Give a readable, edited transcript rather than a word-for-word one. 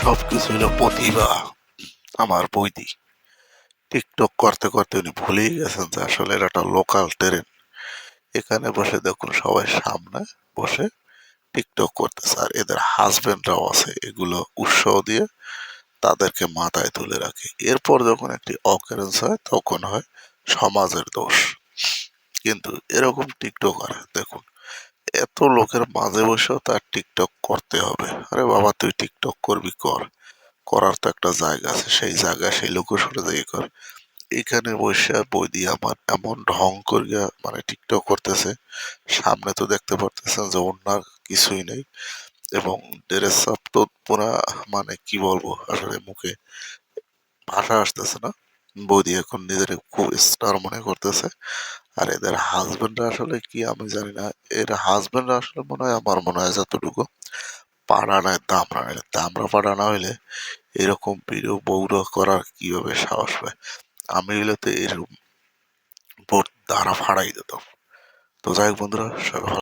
সবকিছু হলো প্রতিভা। আমার বৈদি টিকটক করতে করতে উনি ভুলেই গেছেন যে আসলে এটা একটা লোকাল ট্রেন। এখানে বসে দেখুন সবাই সামনে বসে টিকটক করতেছে, আর এদের হাজবেন্ডরাও আছে এগুলো উৎসাহ দিয়ে তাদেরকে মাথায় তুলে রাখে। এরপর যখন একটি অকারেন্স হয় তখন হয় সমাজের দোষ। কিন্তু এরকম টিকটকার দেখুন, এত লোকের মাঝে বসেও তার টিকটক করতে হবে। আরে বাবা, তুই টিকটক করবি কর, করার তো একটা জায়গা আছে, সেই জায়গায় সেই লোকেশনে দিয়ে কর। এখানে বসে বৌদি আমার এমন ঢং করিয়া মানে টিকটক করতেছে, সামনে তো দেখতে পারতেছেন যে ওনার কিছুই নেই, এবং ড্রেস আপ তো পুরা, মানে কি বলবো, আসলে মুখে ভাষা আসতেছে না। বৌদি এখন নিজের খুব স্টার মনে করতেছে। আর এদের হাজবেন্ডরা আসলে কি আমি জানি না, এর হাজবেন্ডরা আসলে মনে হয়, আমার মনে হয় যতটুকু, পাড়া নয় দামড়া, নয় দামড়া পাড়া না হইলে এরকম ভিডিও বউরা করার কিভাবে সাহস পায়। আমি হইলে তো এর উপর দ্বারা ফাড়াই দিতাম। তো যাই হোক বন্ধুরা, সবাই ভালো